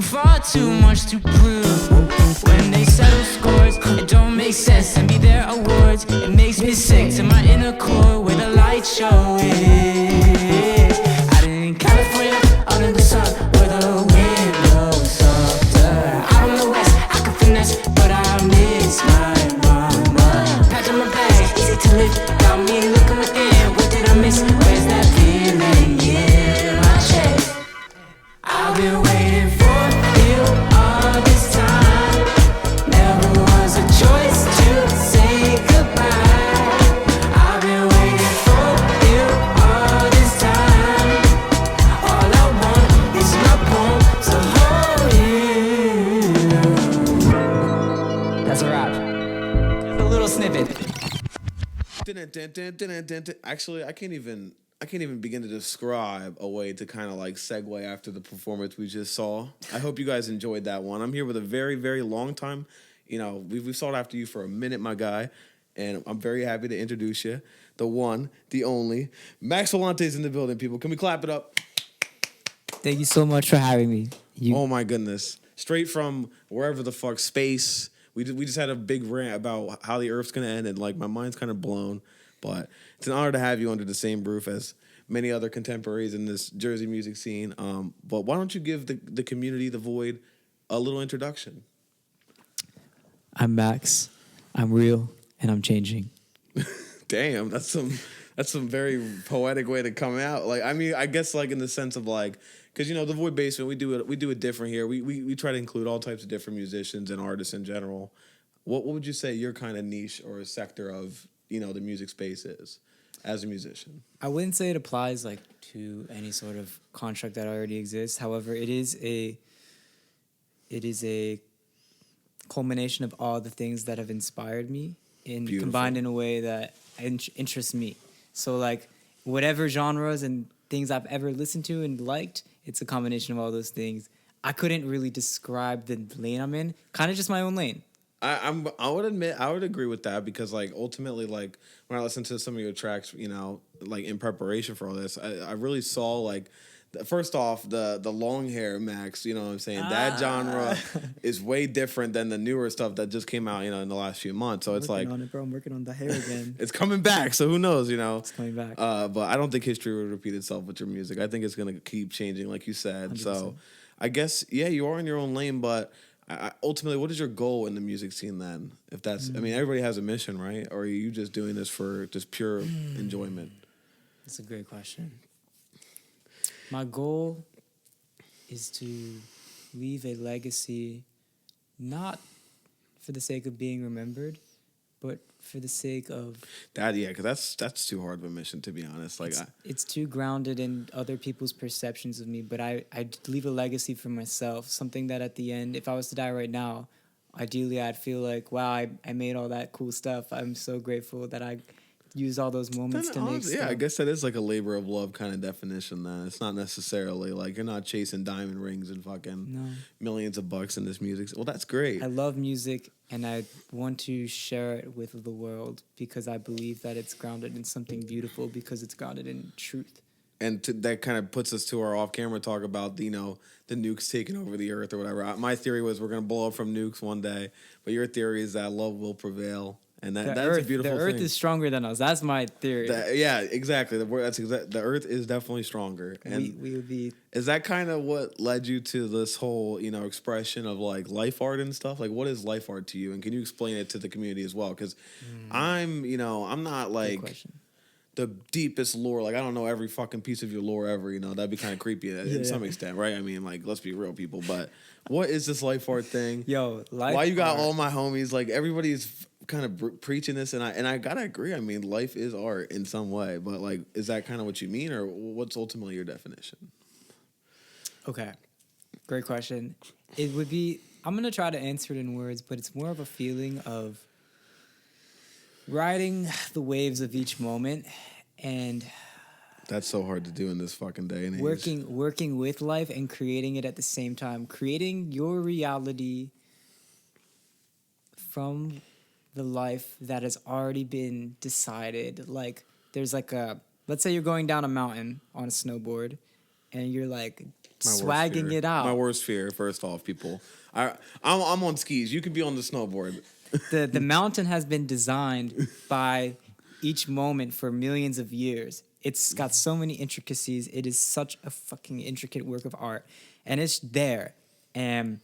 far too much to prove. When they settle scores, it don't make sense. Send me their awards, it makes me sick to my inner core where the light show is. Out in California, under the sun, where the wind blows softer. Out in the west, I can finesse, but I miss my mama. Pack on my bags, easy to lift, got me looking within. What did I miss? Where's that feeling in my chest? I've been waiting for you all this time. Never was a choice to say goodbye. I've been waiting for you all this time. All I want is my palm to hold you. That's a wrap. Just a little snippet. Actually, I can't even begin to describe a way to kind of like segue after the performance we just saw. I hope you guys enjoyed that one. I'm here with a very, very long time. We've sought after you for a minute, my guy, and I'm very happy to introduce you. The one, the only, Max Volante's in the building, people. Can we clap it up? Thank you so much for having me. Oh my goodness. Straight from wherever the fuck, space. We just had a big rant about how the Earth's gonna end, and like my mind's kind of blown. But it's an honor to have you under the same roof as many other contemporaries in this Jersey music scene. But why don't you give the community, the Void, a little introduction? I'm Max. I'm real, and I'm changing. Damn, that's some very poetic way to come out. Like, I mean, I guess like in the sense of like, because the Void Basement, we do it different here. We try to include all types of different musicians and artists in general. What would you say your kind of niche or sector of the music space is as a musician? I wouldn't say it applies like to any sort of contract that already exists. However, it is a culmination of all the things that have inspired me and combined in a way that interests me. So like whatever genres and things I've ever listened to and liked, it's a combination of all those things. I couldn't really describe the lane I'm in. Kind of just my own lane. I would admit I would agree with that because like ultimately like when I listened to some of your tracks, like in preparation for all this, I really saw like first off the long hair Max, you know what I'm saying? That genre is way different than the newer stuff that just came out, in the last few months. So it's like I'm working on the hair again. It's coming back, so who knows, It's coming back. But I don't think history will repeat itself with your music. I think it's gonna keep changing, like you said. 100%. So I guess you are in your own lane, but ultimately, what is your goal in the music scene then? If that's, I mean, everybody has a mission, right? Or are you just doing this for just pure enjoyment? That's a great question. My goal is to leave a legacy, not for the sake of being remembered, but for the sake of that. Yeah, because that's too hard of a mission, to be honest. Like it's too grounded in other people's perceptions of me. But I leave a legacy for myself, something that at the end, if I was to die right now, ideally I'd feel like, wow, I made all that cool stuff. I'm so grateful that I used all those moments to make stuff. Yeah, I guess that is like a labor of love kind of definition. Then it's not necessarily like you're not chasing diamond rings and fucking millions of bucks in this music. Well, that's great. I love music and I want to share it with the world because I believe that it's grounded in something beautiful because it's grounded in truth. And that kind of puts us to our off-camera talk about, the nukes taking over the earth or whatever. My theory was we're going to blow up from nukes one day, but your theory is that love will prevail. And that's a beautiful thing. The earth is stronger than us. That's my theory. Yeah, exactly. The earth is definitely stronger. And we would be. Is that kind of what led you to this whole, expression of like life art and stuff? Like, what is life art to you? And can you explain it to the community as well? Because I'm not like the deepest lore. Like, I don't know every fucking piece of your lore ever. That'd be kind of creepy in some extent, right? I mean, like, let's be real, people. But what is this life art thing? Yo, life. Why you got all my homies? Like, everybody's kind of preaching this, and I gotta agree. I mean, life is art in some way, but like, is that kind of what you mean, or what's ultimately your definition? Okay, great question. It would be. I'm gonna try to answer it in words, but it's more of a feeling of riding the waves of each moment, and that's so hard to do in this fucking day and age. Working with life and creating it at the same time, creating your reality from the life that has already been decided. Like there's like let's say you're going down a mountain on a snowboard and you're like My worst swagging fear. it out. My worst fear, first off, people. I'm on skis. You could be on the snowboard. The mountain has been designed by each moment for millions of years. It's got so many intricacies. It is such a fucking intricate work of art, and it's there. And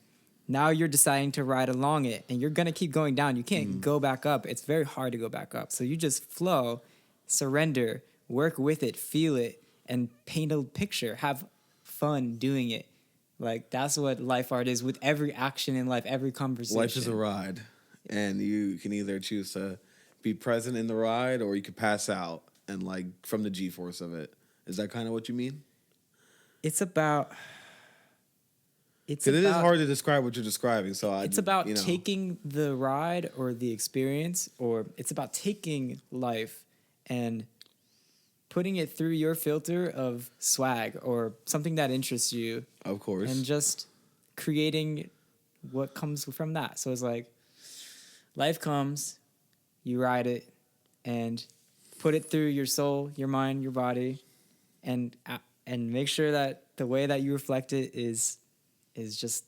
now you're deciding to ride along it, and you're gonna keep going down. You can't go back up. It's very hard to go back up. So you just flow, surrender, work with it, feel it, and paint a picture. Have fun doing it. Like, that's what life art is with every action in life, every conversation. Life is a ride, and you can either choose to be present in the ride, or you could pass out and like from the G-force of it. Is that kind of what you mean? It's about. Because it is hard to describe what you're describing. So it's about taking the ride or the experience, or it's about taking life and putting it through your filter of swag or something that interests you. Of course. And just creating what comes from that. So it's like, life comes, you ride it, and put it through your soul, your mind, your body, and make sure that the way that you reflect it is just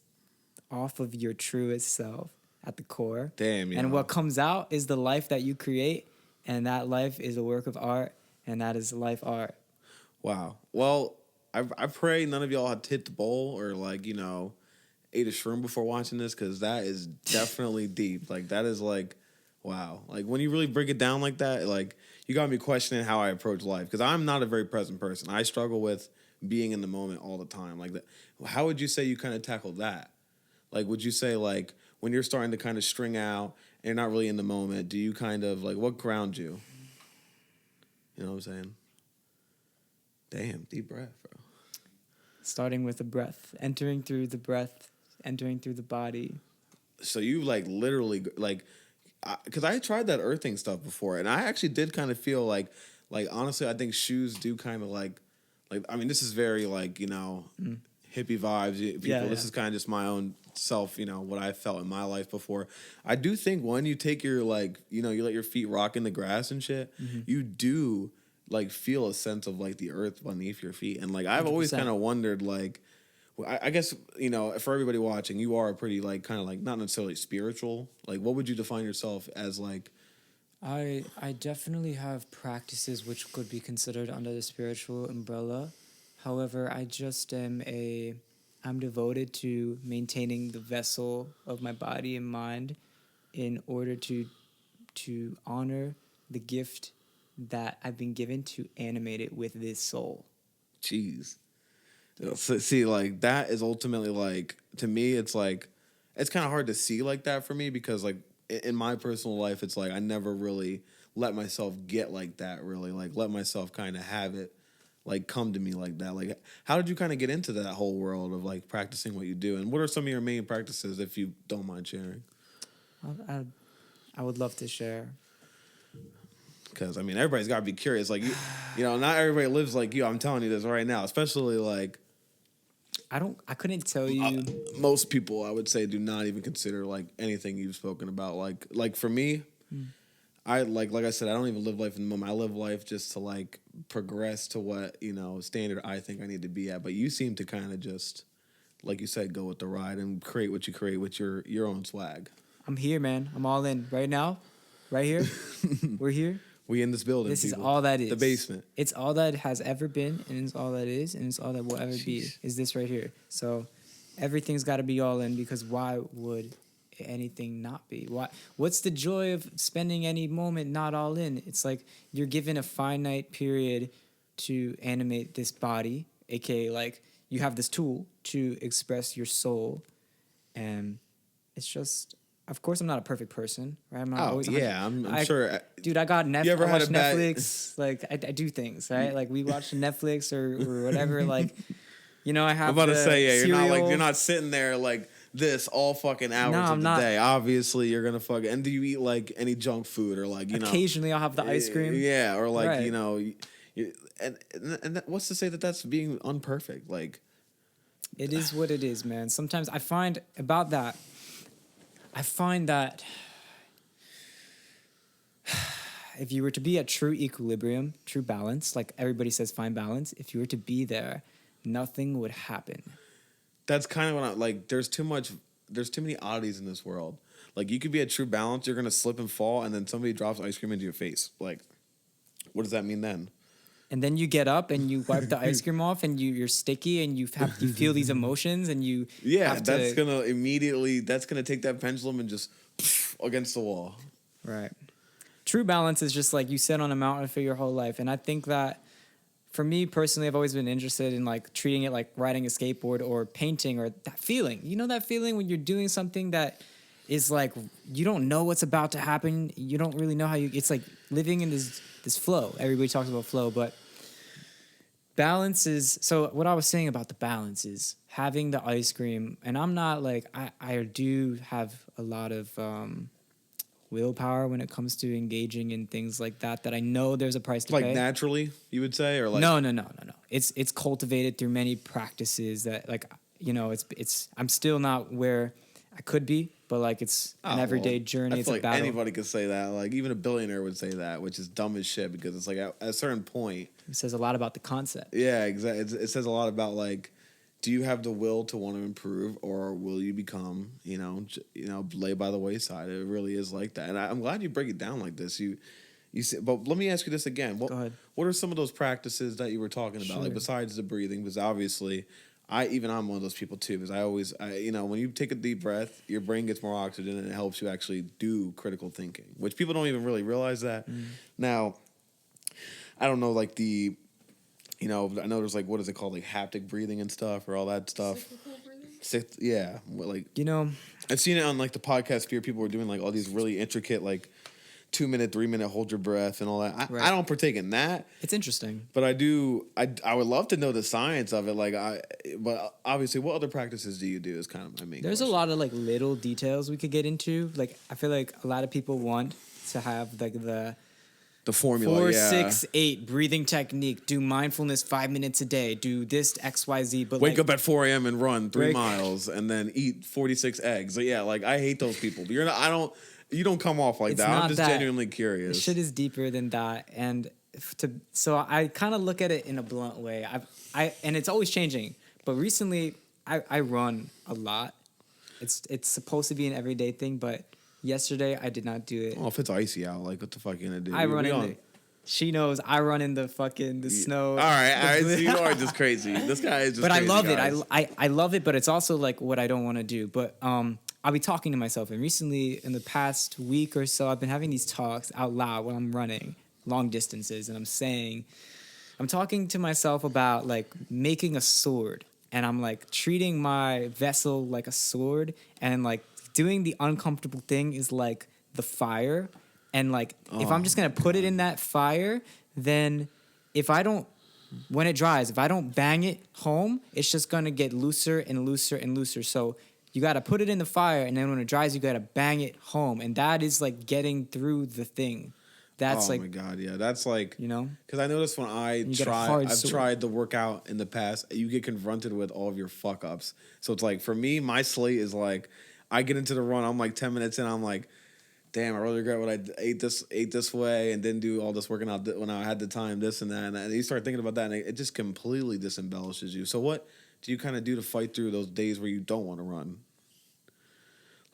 off of your truest self at the core. Damn, yeah. And what comes out is the life that you create, and that life is a work of art, and that is life art. Wow. Well, I pray none of y'all had hit the bowl or like, ate a shroom before watching this, because that is definitely deep. Like, that is like, wow. Like, when you really break it down like that, like, you got me questioning how I approach life, because I'm not a very present person. I struggle with being in the moment all the time. Like, that. How would you say you kind of tackle that? Like, would you say, like, when you're starting to kind of string out and you're not really in the moment, do you kind of, like, what grounds you? You know what I'm saying? Damn, deep breath, bro. Starting with the breath, entering through the breath, entering through the body. So you, like, literally, like, because I tried that earthing stuff before, and I actually did kind of feel like, honestly, I think shoes do kind of, like, I mean, this is very, like, hippie vibes. People, Yeah. This is kind of just my own self, what I felt in my life before. I do think when you take your, like, you let your feet rock in the grass and shit, you do, like, feel a sense of, like, the earth beneath your feet. And, like, I've 100%. always kind of wondered, like, I guess, for everybody watching, you are a pretty, like, kind of, like, not necessarily spiritual. Like, what would you define yourself as, like? I definitely have practices which could be considered under the spiritual umbrella. However, I just I'm devoted to maintaining the vessel of my body and mind in order to honor the gift that I've been given to animate it with this soul. Jeez. So, see, like, that is ultimately, like, to me, it's like, it's kind of hard to see like that for me, because, like, in my personal life, it's like I never really let myself get like that, really. Like, let myself kind of have it, like, come to me like that. Like, how did you kind of get into that whole world of, like, practicing what you do? And what are some of your main practices, if you don't mind sharing? I would love to share. Because, I mean, everybody's got to be curious. Like, not everybody lives like you. I'm telling you this right now. Especially, like, I couldn't tell you. Most people, I would say, do not even consider, like, anything you've spoken about. Like for me, I like I said, I don't even live life in the moment. I live life just to, like, progress to what, standard I think I need to be at. But you seem to kind of just, like you said, go with the ride and create what you create with your own swag. I'm here, man. I'm all in right now, right here. We're here. We in this building. This people. is all that is. The basement. It's all that has ever been, and it's all that is, and it's all that will ever be. Is this right here? So everything's got to be all in, because why would anything not be? What's the joy of spending any moment not all in? It's like you're given a finite period to animate this body, aka, like, you have this tool to express your soul, and it's just. Of course, I'm not a perfect person, right? I'm not always. Yeah, I'm sure. Dude, I got Netflix. You ever I had watch a bad... Netflix. Like, I do things, right? Like, we watch Netflix or whatever. Like, I have. I'm about to say, yeah, cereal. you're not sitting there like this all fucking hours of the day. Obviously, you're gonna fuck. And do you eat, like, any junk food, or, like, Occasionally, I'll have the ice cream. Yeah, or, like, right. and what's to say that that's being unperfect? Like, it is what it is, man. Sometimes I find that if you were to be at true equilibrium, true balance, like everybody says, find balance. If you were to be there, nothing would happen. That's kind of what I like. There's too many oddities in this world. Like, you could be at true balance, you're gonna slip and fall, and then somebody drops ice cream into your face. Like, what does that mean then? And then you get up and you wipe the ice cream off, and you're sticky, and you feel these emotions, and you that's gonna take that pendulum and just against the wall. Right. True balance is just like you sit on a mountain for your whole life, and I think that for me personally, I've always been interested in like treating it like riding a skateboard or painting, or that feeling. You know that feeling when you're doing something that is like you don't know what's about to happen. You don't really know how you. It's like living in this flow. Everybody talks about flow, but balance is. So what I was saying about the balance is having the ice cream, and I'm not like I do have a lot of willpower when it comes to engaging in things like that I know there's a price to pay. Like naturally, you would say, or like no. It's cultivated through many practices that like it's I'm still not where I could be, but like it's an everyday journey. I It's feel a like battle. anybody could say that. Like even a billionaire would say that, which is dumb as shit because it's like at a certain point. It says a lot about the concept. Yeah, exactly. It says a lot about like, do you have the will to want to improve, or will you become, lay by the wayside? It really is like that, and I'm glad you break it down like this. You see, but let me ask you this again. Go ahead. What are some of those practices that you were talking about, like besides the breathing? Because obviously, I'm one of those people too. Because when you take a deep breath, your brain gets more oxygen, and it helps you actually do critical thinking, which people don't even really realize that. Now, I don't know, like I know there's like, what is it called, like haptic breathing and stuff, or all that stuff. Yeah, like I've seen it on like the podcast sphere. People were doing like all these really intricate like 2 minute, 3 minute hold your breath and all that. I don't partake in that. It's interesting, but I do. I would love to know the science of it. But obviously, what other practices do you do? Is kind of my main. There's question. a lot of like little details we could get into. Like I feel like a lot of people want to have like the formula, 4, 6, 8 breathing technique. Do mindfulness 5 minutes a day. Do this XYZ. But wake up at 4 a.m. and run 3 miles, and then eat 46 eggs. So yeah, like I hate those people. But you don't come off like that. I'm just genuinely curious. Shit is deeper than that, and so I kind of look at it in a blunt way. And it's always changing. But recently, I run a lot. It's supposed to be an everyday thing, but yesterday I did not do it. Oh, if it's icy out, like what the fuck are you gonna do? I run she knows I run in the snow. All right. So you are just crazy. This guy is just. But crazy, I love guys. it. I love it, but it's also like what I don't want to do. But I'll be talking to myself, and recently in the past week or so, I've been having these talks out loud when I'm running long distances, and I'm talking to myself about like making a sword, and I'm like treating my vessel like a sword, and like doing the uncomfortable thing is like the fire. And like, if I'm just going to put it in that fire, then when it dries, if I don't bang it home, it's just going to get looser and looser and looser. So you got to put it in the fire, and then when it dries, you got to bang it home. And that is like getting through the thing. That's like, oh my God, yeah. That's like, because I noticed when I've sword. tried the workout in the past, you get confronted with all of your fuck ups. So it's like, for me, my slate is like, I get into the run, I'm like 10 minutes in, I'm like, damn, I really regret what I ate this way and didn't do all this working out when I had the time, this and that. And you start thinking about that, and it just completely disembellishes you. So what do you kind of do to fight through those days where you don't want to run?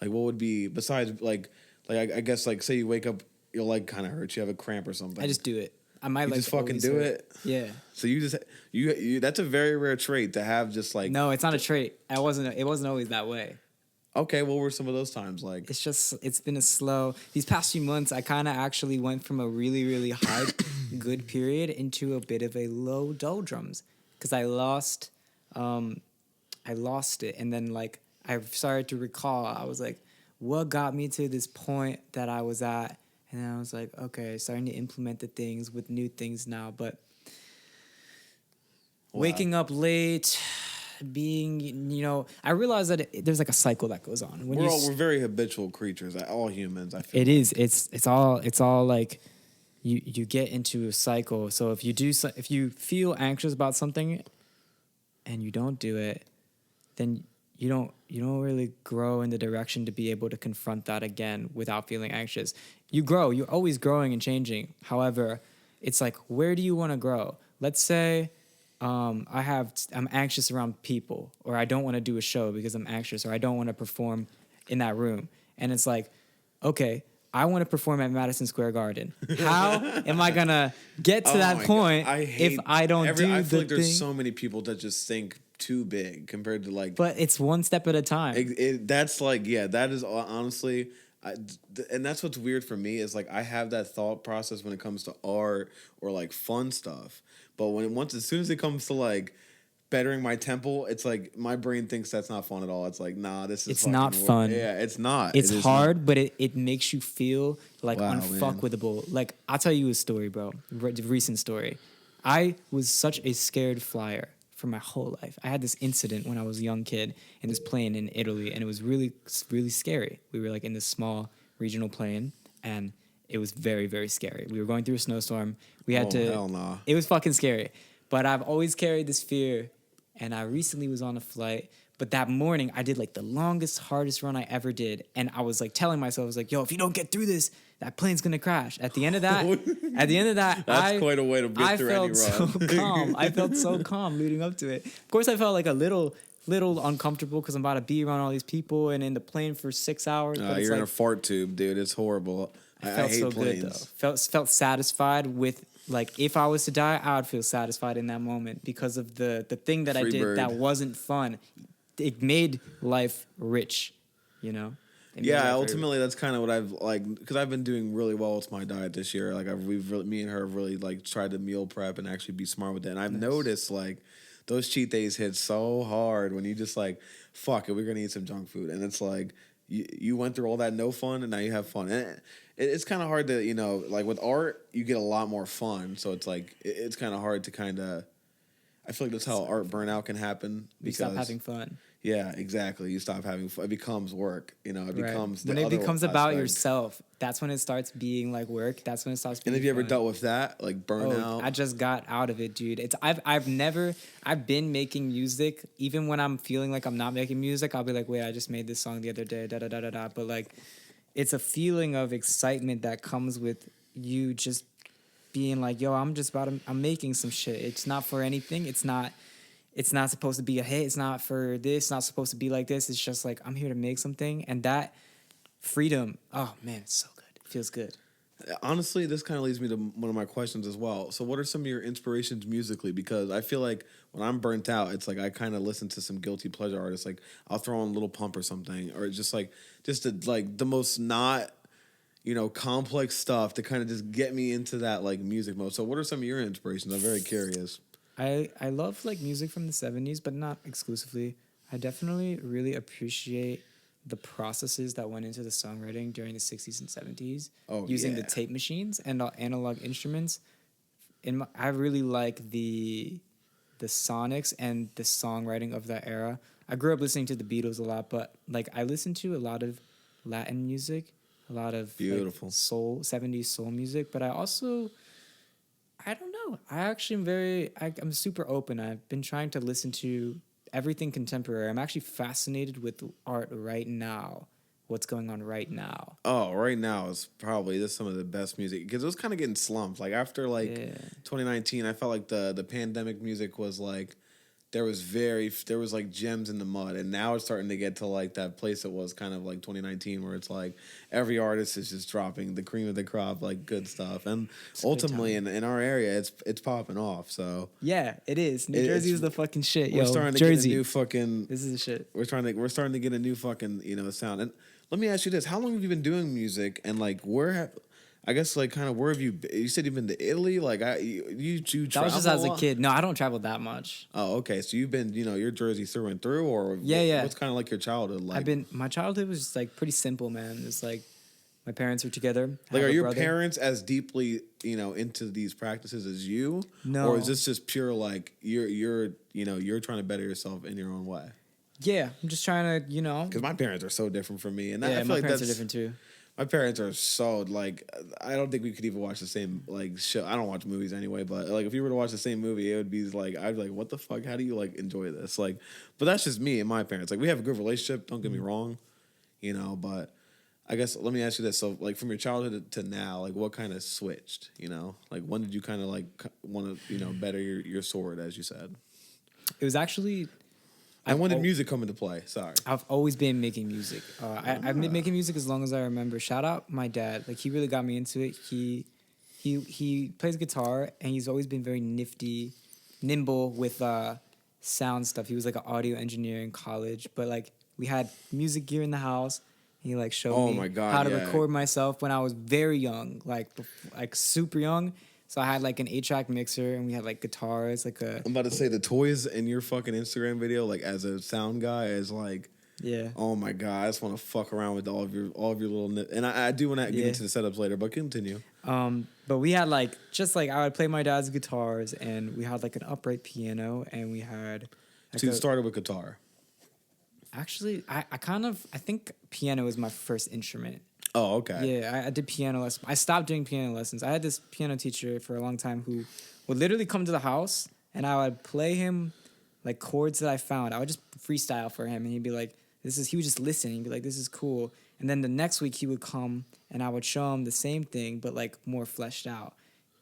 Like, what would be, besides, like I guess, like, say you wake up, your leg kind of hurts, you have a cramp or something. I just do it. You just fucking do it? Yeah. So you that's a very rare trait to have, just like. No, it's not a trait. It wasn't always that way. Okay, what were some of those times like? It's been a slow. These past few months, I kind of actually went from a really, really high good period into a bit of a low doldrums because I lost it, and then like I started to recall. I was like, what got me to this point that I was at, and then I was like, okay, starting to implement the things with new things now, but waking up late. Being, I realize that there's like a cycle that goes on. We're very habitual creatures, all humans. I feel it is. It's all like you get into a cycle. So if you feel anxious about something, and you don't do it, then you don't really grow in the direction to be able to confront that again without feeling anxious. You grow. You're always growing and changing. However, it's like, where do you want to grow? Let's say. I'm anxious around people, or I don't want to do a show because I'm anxious, or I don't want to perform in that room. And it's like, okay, I want to perform at Madison Square Garden. How am I gonna get to that point if I don't do the thing? I feel like there's so many people that just think too big compared to like. But it's one step at a time. That's like, yeah, that is honestly. And that's what's weird for me is like I have that thought process when it comes to art or like fun stuff, but as soon as it comes to like bettering my temple, it's like my brain thinks that's not fun at all. It's like, nah, this is. It's not fun. Yeah, it's not. It's hard, but it makes you feel like unfuckwittable. Like I'll tell you a story, bro. Recent story. I was such a scared flyer for my whole life. I had this incident when I was a young kid in this plane in Italy, and it was really, really scary. We were like in this small regional plane, and it was very, very scary. We were going through a snowstorm. We had to. Hell nah. It was fucking scary. But I've always carried this fear, and I recently was on a flight. But that morning, I did like the longest, hardest run I ever did, and I was like telling myself, I was like, "Yo, if you don't get through this, that plane's gonna crash." At the end of that, that's quite a way to get through any run. I felt so calm. I felt so calm leading up to it. Of course, I felt like a little uncomfortable because I'm about to be around all these people and in the plane for 6 hours. But you're in a fart tube, dude. It's horrible. I hate so planes. Good though. Felt satisfied with. Like, if I was to die, I would feel satisfied in that moment because of the thing that I did that wasn't fun. It made life rich, you know? Yeah, ultimately, that's kind of what I've, like, because I've been doing really well with my diet this year. Like, me and her have really, like, tried to meal prep and actually be smart with it. And I've noticed, like, those cheat days hit so hard when you just, like, fuck it, we're going to eat some junk food. And it's like, you went through all that no fun, and now you have fun. And it's kind of hard to, you know, like with art, you get a lot more fun. So it's like, it's kind of hard to kind of, I feel like that's how art burnout can happen. You stop having fun. Yeah, exactly. You stop having fun. It becomes work. You know, it becomes when it becomes about yourself. That's when it starts being like work. That's when it starts being. And have you ever dealt with that, like burnout? I just got out of it, dude. I've been making music. Even when I'm feeling like I'm not making music, I'll be like, wait, I just made this song the other day, da da da da da. But like, it's a feeling of excitement that comes with you just being like, yo, I'm making some shit. It's not for anything. It's not supposed to be a hit. It's not for this. It's not supposed to be like this. It's just like, I'm here to make something. And that freedom, oh man, it's so good. It feels good. Honestly, this kind of leads me to one of my questions as well. So what are some of your inspirations musically? Because I feel like when I'm burnt out, it's like I kind of listen to some guilty pleasure artists. Like I'll throw on Little Pump or something, or just the most not, you know, complex stuff to kind of just get me into that like music mode. So what are some of your inspirations? I'm very curious. I love like music from the 70s, but not exclusively. I definitely really appreciate the processes that went into the songwriting during the 60s and 70s using the tape machines and analog instruments. I really like the sonics and the songwriting of that era. I grew up listening to the Beatles a lot, but like I listened to a lot of Latin music, a lot of beautiful like, 70s soul music, but I also I don't know. I'm super open. I've been trying to listen to everything contemporary. I'm actually fascinated with art right now. What's going on right now? Oh, right now is probably some of the best music because it was kind of getting slumped. Like after 2019, I felt like the pandemic music was like there was like gems in the mud, and now it's starting to get to like that place it was kind of like 2019 where it's like every artist is just dropping the cream of the crop, like good stuff, and it's ultimately in our area it's popping off. So yeah, it is. New Jersey is the fucking shit. Yo, we're starting to Jersey. Get a new fucking. This is the shit. We're starting to get a new fucking sound. And let me ask you this: how long have you been doing music, and like where have you been? You said you've been to Italy? Like, you travel? That was just as a kid. No, I don't travel that much. Oh, okay. So you've been, you're Jersey through and through? Or what's kind of like your childhood like? My childhood was just like pretty simple, man. It's like my parents were together. Like, are your parents as deeply, into these practices as you? No. Or is this just pure, like, you're trying to better yourself in your own way? Yeah, I'm just trying to, Because my parents are so different from me. And I feel my like parents are different too. My parents are so, like, I don't think we could even watch the same, like, show. I don't watch movies anyway, but, like, if you were to watch the same movie, it would be, like, I'd be like, what the fuck? How do you, like, enjoy this? Like, but that's just me and my parents. Like, we have a good relationship, don't get me wrong, but I guess let me ask you this. So, like, from your childhood to now, like, what kind of switched? Like, when did you kind of like want to, better your sword, as you said? It was actually. And when did music come into play? Sorry. I've always been making music. I've been making music as long as I remember. Shout out my dad. Like, he really got me into it. He plays guitar, and he's always been very nimble with sound stuff. He was like an audio engineer in college, but like we had music gear in the house. He like showed me how to record myself when I was very young, like super young. So I had like an 8-track mixer, and we had like guitars, like a. I'm about to say the toys in your fucking Instagram video, like as a sound guy, is like. Yeah. Oh my god, I just want to fuck around with all of your little and I do want to get into the setups later, but continue. But we had like I would play my dad's guitars, and we had like an upright piano, and we had. Like so you started with guitar. Actually, I think piano was my first instrument. Oh, okay. Yeah, I did piano lessons. I stopped doing piano lessons. I had this piano teacher for a long time who would literally come to the house, and I would play him like chords that I found. I would just freestyle for him, and he'd be like, he would just listen. He'd be like, this is cool. And then the next week he would come, and I would show him the same thing, but like more fleshed out.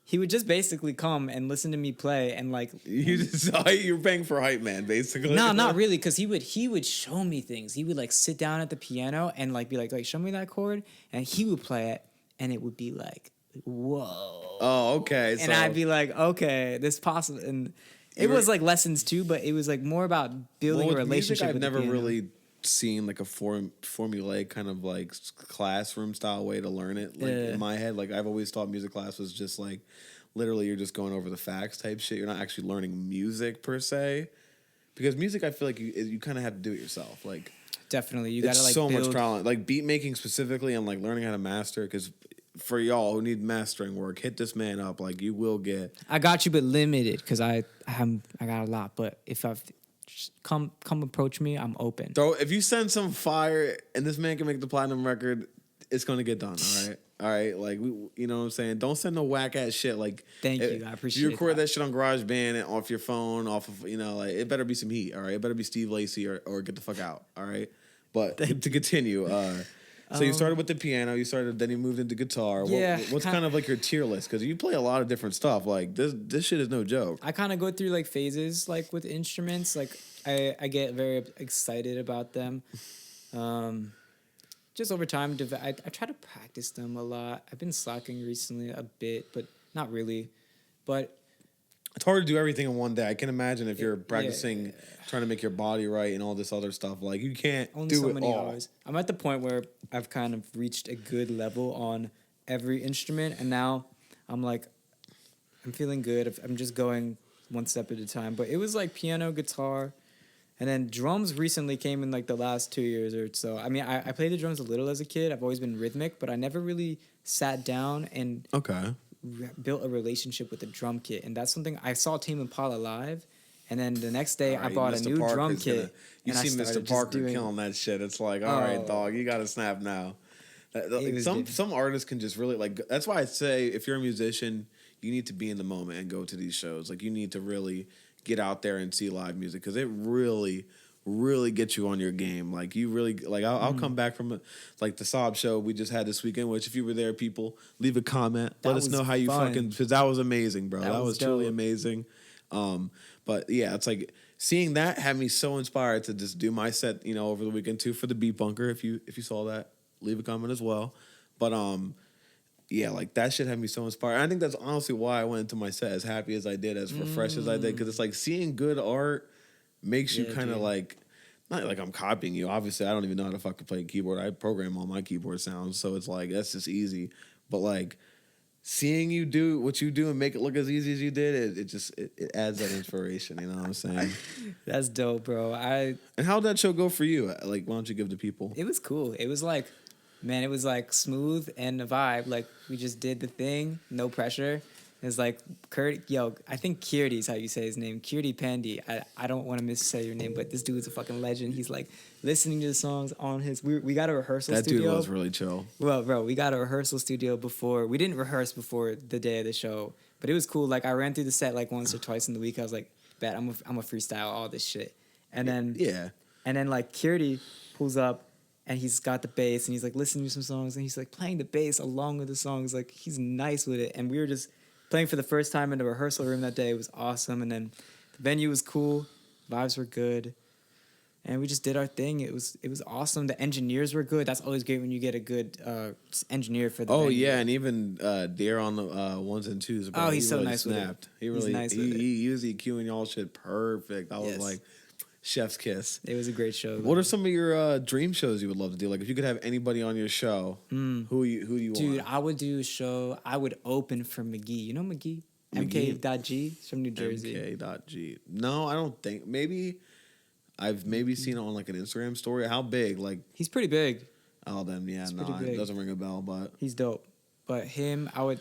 He would just basically come and listen to me play, and like you're paying for hype man, basically. No, not really, because he would show me things. He would like sit down at the piano and like be like show me that chord, and he would play it, and it would be like, whoa. Oh, okay. And I'd be like, okay, this possible. And it was like lessons too, but it was like more about building a relationship. I've with never the piano. really seen like a formulaic kind of like classroom style way to learn it. Like in my head, like I've always thought music class was just like literally you're just going over the facts type shit. You're not actually learning music per se, because music I feel like you kind of have to do it yourself. Like definitely, you gotta like so build. much talent, like beat making specifically, and like learning how to master. Because for y'all who need mastering work, hit this man up. Like you will get. I got you, but limited, because I got a lot. But if I've just come approach me, I'm open. So if you send some fire and this man can make the platinum record, it's gonna get done. All right. Like you know what I'm saying. Don't send no whack ass shit. Like thank you, I appreciate. You record that shit on GarageBand and off your phone, off of like it better be some heat. All right, it better be Steve Lacy or get the fuck out. All right, but to continue. So you started with the piano. Then you moved into guitar. Yeah, what's kind of like your tier list? Because you play a lot of different stuff. Like this shit is no joke. I kind of go through like phases, like with instruments. Like I get very excited about them. Just over time, I try to practice them a lot. I've been slacking recently a bit, but not really. But it's hard to do everything in one day. I can imagine if you're practicing, trying to make your body right and all this other stuff. Like you can't only do so it many all. hours. I'm at the point where I've kind of reached a good level on every instrument, and now I'm feeling good. I'm just going one step at a time. But it was like piano, guitar, and then drums recently came in like the last 2 years or so. I mean, I played the drums a little as a kid. I've always been rhythmic, but I never really sat down and built a relationship with the drum kit. And that's something I saw Tame Impala live. And then the next day I bought a new drum kit. You see Mr. Parker killing that shit. It's like, all right, dog, you got to snap now. Some artists can just really like. That's why I say if you're a musician, you need to be in the moment and go to these shows. Like you need to really get out there and see live music, because it really, really gets you on your game. Like you really like. I'll come back from like the Saab show we just had this weekend. Which if you were there, people leave a comment. Let us know how you fucking, because that was amazing, bro. That was truly amazing. But yeah, it's like seeing that had me so inspired to just do my set, over the weekend too for the Beat Bunker. If you saw that, leave a comment as well. But yeah, like that shit had me so inspired. I think that's honestly why I went into my set as happy as I did, as refreshed as I did, because it's like seeing good art makes you kind of like, not like I'm copying you. Obviously, I don't even know how to fucking play a keyboard. I program all my keyboard sounds, so it's like that's just easy. But like seeing you do what you do and make it look as easy as you did, it adds that inspiration. You know what I'm saying? That's dope, bro. And how'd that show go for you? Like, why don't you give the people? It was cool. It was like, man, it was like smooth and a vibe. Like we just did the thing, no pressure. It's like I think Kirti is how you say his name. Kirti Pandey. I don't want to missay your name, but this dude's a fucking legend. He's like listening to the songs on his. We got a rehearsal studio. That dude was really chill. Well, bro, we got a rehearsal studio before. We didn't rehearse before the day of the show, but it was cool. Like I ran through the set like once or twice in the week. I was like, bet I'm a freestyle all this shit. And then like Kirti pulls up and he's got the bass, and he's like listening to some songs, and he's like playing the bass along with the songs. Like he's nice with it, and we were just playing for the first time in the rehearsal room that day. It was awesome, and then the venue was cool, vibes were good, and we just did our thing. It was awesome. The engineers were good. That's always great when you get a good engineer for the. Oh venue. yeah, and even Dare on the ones and twos. Bro, Oh, he's so really nice with it. snapped. He really nice with it. he was EQing y'all shit perfect. I was Yes. like, chef's kiss. It was a great show. What are some of your dream shows you would love to do? Like if you could have anybody on your show, who do you Dude, want? I would do a show. I would open for McGee. You know McGee? McGee? MK.G. He's from New Jersey. MK.G. No, I don't think. Maybe I've seen it on like an Instagram story. How big? Like, He's pretty big. oh, then yeah, It's no, pretty it big. doesn't ring a bell. But He's dope. But him, I would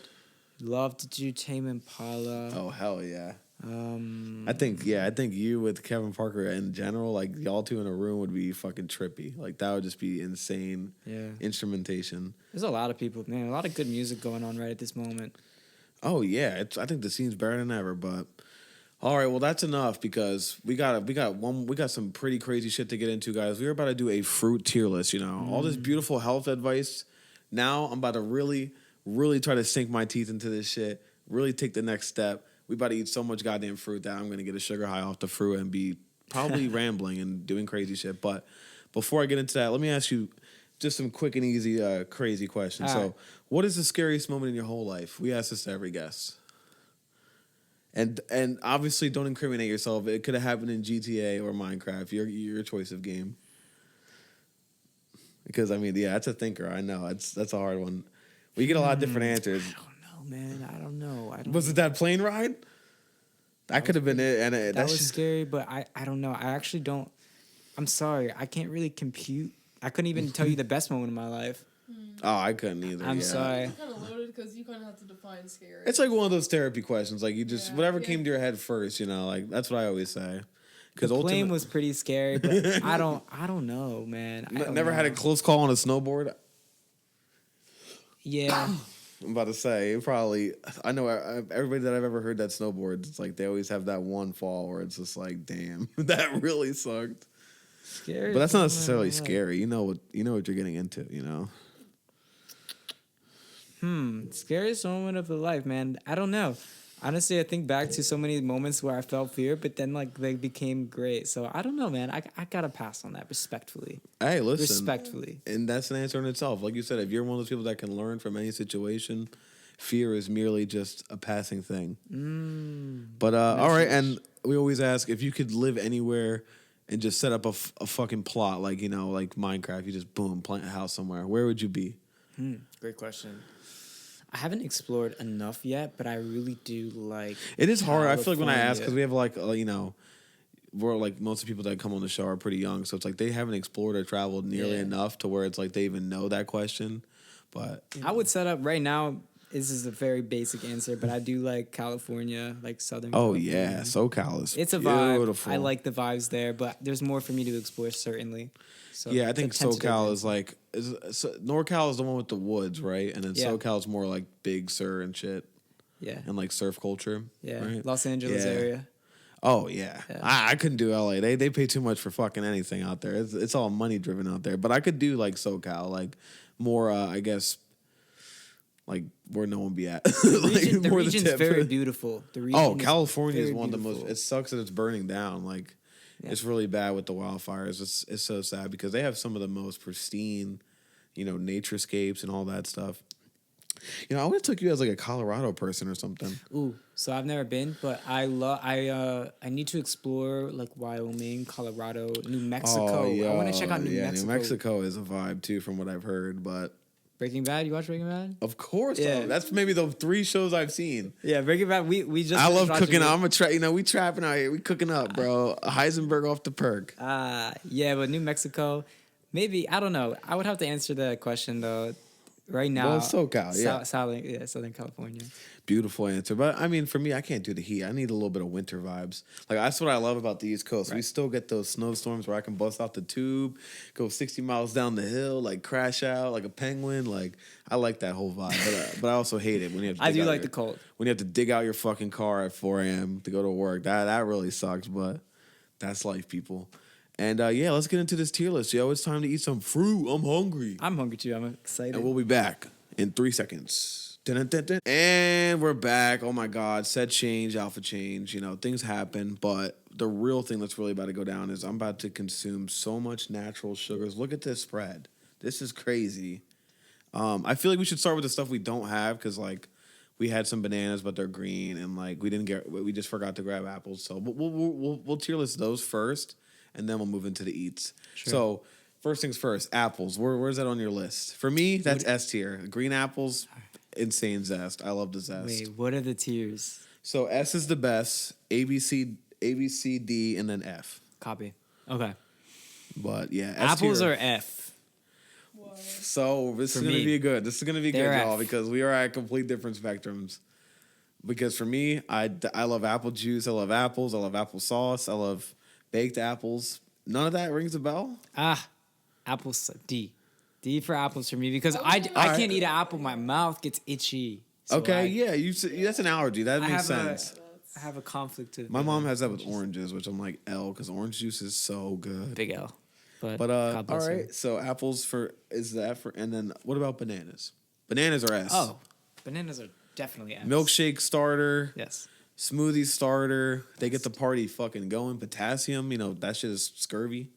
love to do Tame Impala. oh hell yeah. I think you with Kevin Parker in general, like y'all two in a room would be fucking trippy. Like that would just be insane. Yeah. Instrumentation. There's a lot of people, man. A lot of good music going on right at this moment. Oh yeah, I think the scene's better than ever. But all right, well that's enough because we got some pretty crazy shit to get into, guys. We're about to do a fruit tier list. You know, all this beautiful health advice. Now I'm about to really try to sink my teeth into this shit. Really take the next step. We about to eat so much goddamn fruit that I'm gonna get a sugar high off the fruit and be probably rambling and doing crazy shit. But before I get into that, let me ask you just some quick and easy crazy questions. All So, right. what is the scariest moment in your whole life? We ask this to every guest. And obviously, don't incriminate yourself. It could have happened in GTA or Minecraft. Your choice of game. Because I mean, yeah, that's a thinker. I know that's a hard one. We get a lot of different answers. I don't know, man. I don't know. Was it that plane ride? That could have been it. And That that's was just, scary, but I don't know. I actually don't. I'm sorry. I can't really compute. I couldn't even tell you the best moment of my life. oh, I couldn't either. I'm yeah. sorry. It's kind of loaded because you kind of have to define scary. It's like one of those therapy questions. Like you just Yeah, whatever yeah. came to your head first. You know, like that's what I always say. The plane was pretty scary, but I don't know, man. I don't never had a know. close call on a snowboard. Yeah. I'm about to say probably. I know everybody that I've ever heard that snowboards. It's like they always have that one fall where it's just like, damn, that really sucked. Scary. But that's not moment of necessarily my life. scary. You know what you're getting into. You know. Scariest moment of the life, man. I don't know. Honestly, I think back to so many moments where I felt fear, but then like they became great. So I don't know, man. I gotta pass on that respectfully. Hey, listen. Respectfully. And that's an answer in itself. Like you said, if you're one of those people that can learn from any situation, fear is merely just a passing thing. But all right, and we always ask if you could live anywhere and just set up a fucking plot, like like Minecraft. You just boom, plant a house somewhere. Where would you be? Great question. I haven't explored enough yet, but I really do like. It is hard. I feel like when I ask, California. because we have like we're like most of the people that come on the show are pretty young, so it's like they haven't explored or traveled nearly Yeah. enough to where it's like they even know that question. But I would set up right now. This is a very basic answer, but I do like California, like Southern. oh California. yeah, SoCal is It's a beautiful. vibe. I like the vibes there, but there's more for me to explore certainly. So Yeah, I it's think a tentative SoCal answer. is like NorCal is the one with the woods, right? And then Yeah. SoCal is more like Big Sur and shit Yeah, and like surf culture. yeah, right? Los Angeles Yeah. area. Oh yeah, Yeah. I couldn't do LA. They pay too much for fucking anything out there. It's all money driven out there. But I could do like SoCal, like more I guess like where no one be at. The more region's tip. very beautiful. The region Oh, is California is very one of the most. beautiful. It sucks that it's burning down. Like, Yeah. it's really bad with the wildfires. It's so sad because they have some of the most pristine, naturescapes and all that stuff. I would have took you as like a Colorado person or something. Ooh, so I've never been, but I need to explore like Wyoming, Colorado, New Mexico. I want to check out New Mexico. New Mexico is a vibe too, from what I've heard. But Breaking Bad. You watch Breaking Bad? of course, Yeah. that's maybe the 3 shows I've seen. Yeah, Breaking Bad. We just. I love finished cooking. watching it. We trapping out here. We cooking up, bro. Heisenberg off the perk. Yeah, but New Mexico, maybe I don't know. I would have to answer the question though. Right now, Well, it's SoCal, yeah. Southern California. Beautiful answer. But I mean, for me, I can't do the heat. I need a little bit of winter vibes. Like, that's what I love about the East Coast. We Right. still get those snowstorms where I can bust out the tube, go 60 miles down the hill, like crash out like a penguin. Like, I like that whole vibe. But I also hate it when you have to I dig do out like the cold. When you have to dig out your fucking car at 4 a.m. to go to work. That really sucks, but that's life, people. And yeah, let's get into this tier list, yo. It's time to eat some fruit. I'm hungry. I'm hungry too. I'm excited. And we'll be back in 3 seconds. Dun-dun-dun-dun. And we're back. Oh my God. Set change, alpha change. You know, things happen. But the real thing that's really about to go down is I'm about to consume so much natural sugars. Look at this spread. This is crazy. I feel like we should start with the stuff we don't have because, like, we had some bananas, but they're green. And, like, we just forgot to grab apples. So we'll tier list those first. And then we'll move into the eats. Sure. So first things first, apples. Where's that on your list? For me, that's S tier. Green apples, insane zest. I love the zest. Wait, what are the tiers? So S is the best, A, B, C, D, and then F. Copy. Okay. But yeah, S apples tier. are F. So this is going to be good. This is going to be good, y'all, because we are at complete different spectrums. Because for me, I love apple juice. I love apples. I love applesauce. I love baked apples. None of that rings a bell? Apples, D. D for apples for me because I can't eat an apple. My mouth gets itchy. So okay, that's an allergy. That makes sense. I have a conflict to my mom has that with oranges, which I'm like L because orange juice is so good. Big L. But all right, so apples and then what about bananas? Bananas are S. Oh, bananas are definitely S. Milkshake starter. Yes. Smoothie starter. They get the party fucking going. Potassium, that shit is scurvy.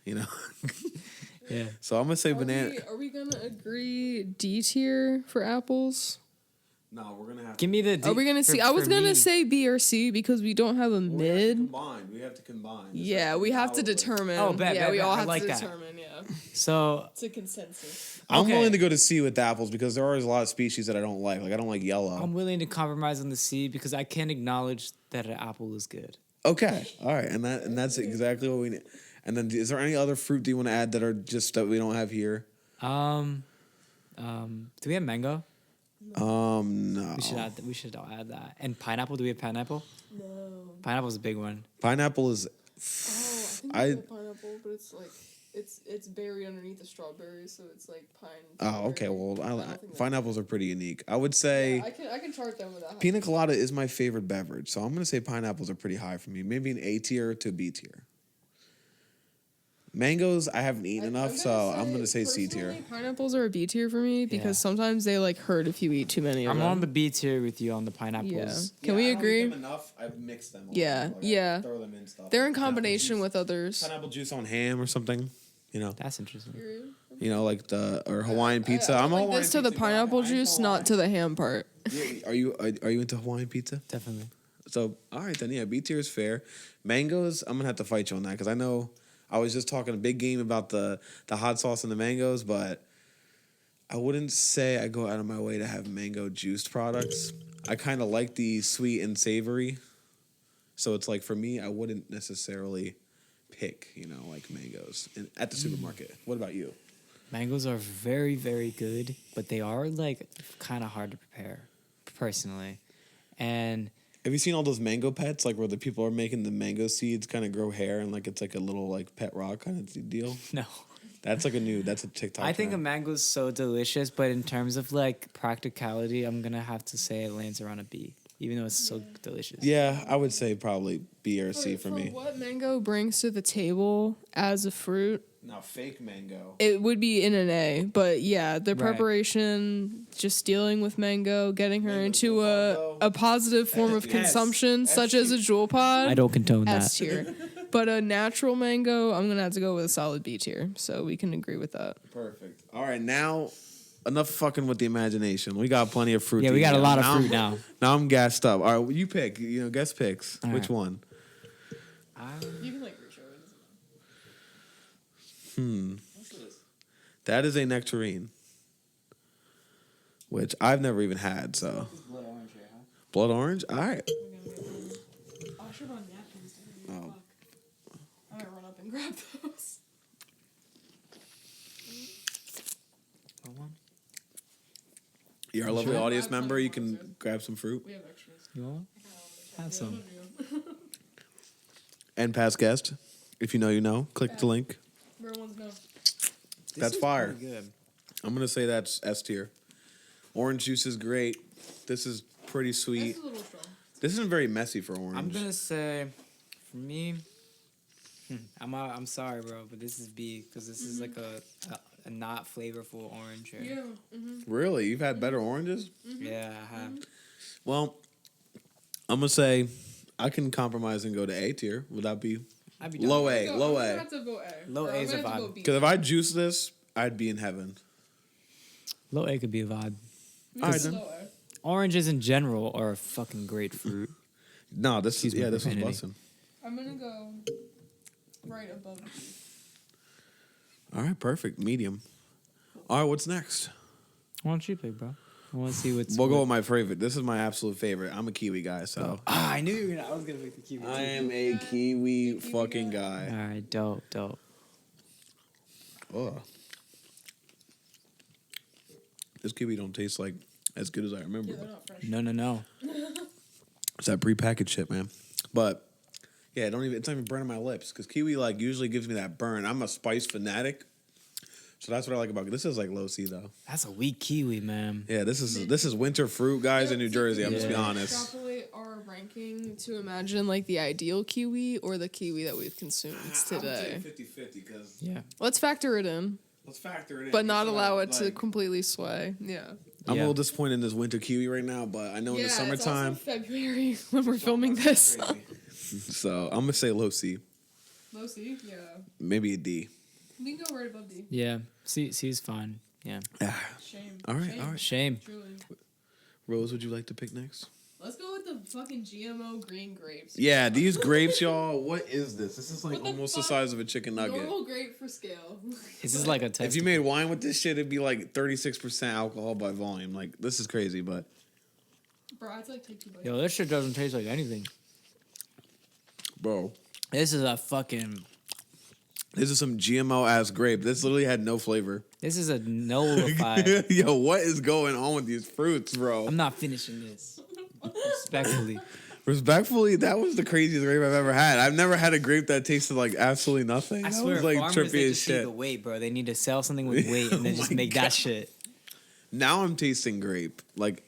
Yeah. So I'm gonna say banana. Are we gonna agree D tier for apples? No, we're gonna have. Give me the D. Are we gonna see? I was gonna say B or C because we don't have a mid. We have to combine. Yeah, we have to determine. Oh, bet, we all I have like to that. determine. Yeah. So it's a consensus. I'm willing to go to C with apples because there are a lot of species that I don't like. Like I don't like yellow. I'm willing to compromise on the C because I can't acknowledge that an apple is good. Okay, all right, and that's exactly what we need. And then, is there any other fruit do you want to add that we don't have here? Do we have mango? No. We should all add that. And pineapple? Do we have pineapple? No. Pineapple's a big one. Pineapple is. I think pineapple, but it's like it's buried underneath the strawberries, so it's like pine. Oh, okay. Well, pineapples are pretty unique. I would say. Yeah, I can chart them with that. Pina colada is my favorite beverage, so I'm gonna say pineapples are pretty high for me. Maybe an A tier to B tier. Mangoes, I haven't eaten enough, so I'm gonna say C tier. Pineapples are a B tier for me because sometimes they like hurt if you eat too many of them. I'm on the B tier with you on the pineapples. Yeah. Can we agree? I don't eat them enough. I've mixed them. Yeah. Throw them in stuff. They're in combination with others. Pineapple juice on ham or something. That's interesting. Like or Hawaiian pizza. I'm like this to the pineapple juice, not to the ham part. Are you into Hawaiian pizza? Definitely. So all right then, yeah, B tier is fair. Mangoes, I'm gonna have to fight you on that because I know. I was just talking a big game about the hot sauce and the mangoes, but I wouldn't say I go out of my way to have mango juiced products. I kind of like the sweet and savory. So it's like for me, I wouldn't necessarily pick, like mangoes at the supermarket. What about you? Mangoes are very, very good, but they are like kind of hard to prepare personally. And have you seen all those mango pets, like where the people are making the mango seeds kind of grow hair and like it's like a little like pet rock kind of deal? No. That's a TikTok. I think a mango is so delicious, but in terms of like practicality, I'm gonna have to say it lands around a B, even though it's so delicious. Yeah, I would say probably B or C for me. What mango brings to the table as a fruit? Now, fake mango. It would be in an A, but yeah, the preparation, just dealing with mango, getting her into a positive form of consumption, such as a jewel pod. I don't condone that. S tier. But a natural mango, I'm going to have to go with a solid B tier, so we can agree with that. Perfect. All right, now, enough fucking with the imagination. We got plenty of fruit. Yeah, we got a lot of fruit now. Now I'm gassed up. All right, you pick. Guest picks. All Which right. one? You can like reshow it. That is a nectarine, which I've never even had. So Blood orange here, huh? blood orange. All right. I should run napkins. Oh. I might run up and grab those. You're a lovely audience member. You can grab some fruit. We have extras. You want? Have some. And past guest. If you know, you know. Click the link. Everyone's know. That's fire. Good. I'm gonna say that's S tier. Orange juice is great. This is pretty sweet. That's a little strong. This isn't very messy for orange. I'm gonna say, for me, I'm sorry, bro, but this is B because this is like a not flavorful orange here. Yeah. Mm-hmm. Really? You've had better oranges? Yeah, I have. Well, I'm gonna say I can compromise and go to A tier. Would that be I'd be down low with A? that. Low I'm A. gonna have to vote A. Low Or A is I'm a gonna have to vibe. go B. Because if I juice this, I'd be in heaven. Low A could be a vibe. All right, then. Low A. Oranges in general are a fucking great fruit. No, this is Excuse me, this was profanity. busting. I'm gonna go right above B. All right, perfect. Medium. All right, what's next? Why don't you pick, bro? I want to see what's. We'll go with my favorite. This is my absolute favorite. I'm a kiwi guy, so I knew you were gonna. I was gonna pick the kiwi. I am a kiwi fucking guy. All right, dope. Ugh. This kiwi don't taste like as good as I remember. Yeah, they're not fresh. No. It's that prepackaged shit, man. But yeah, it's not even burning my lips because kiwi like usually gives me that burn. I'm a spice fanatic, so that's what I like about it. This is like low C though. That's a weak kiwi, man. Yeah, this is winter fruit, guys, in New Jersey. I'm just be honest. Extrapolate our ranking to imagine like the ideal kiwi or the kiwi that we've consumed today. 50-50 because Yeah. Let's factor it in, let's factor it in, but not allow it to completely sway. Yeah. I'm a Yeah. little disappointed in this winter kiwi right now, but I know in the summertime. It's also February when we're filming this. So I'm gonna say low C, Low C, yeah. maybe a D. We can go right above D. Yeah. C is fine. Yeah. Shame. All right, Shame. all right. Shame. Truly. Rose, would you like to pick next? Let's go with the fucking GMO green grapes. Yeah, these grapes, y'all. What is this? This is like What the almost the fuck? size of a chicken nugget. Normal grape for scale. This is like a test. If you made wine with this shit, it'd be like 36% alcohol by volume. Like, this is crazy, but Bro, I'd like take 2 bites. Yo, this shit doesn't taste like anything. bro, This is a fucking. this is some GMO ass grape. This literally had no flavor. This is a nullified. Yo, what is going on with these fruits, bro? I'm not finishing this. Respectfully. Respectfully, that was the craziest grape I've ever had. I've never had a grape that tasted like absolutely nothing. I That swear, was like farmers, they trippy as just see shit. the weight, bro. They need to sell something with weight and then Oh just my make that shit. Now I'm tasting grape. Like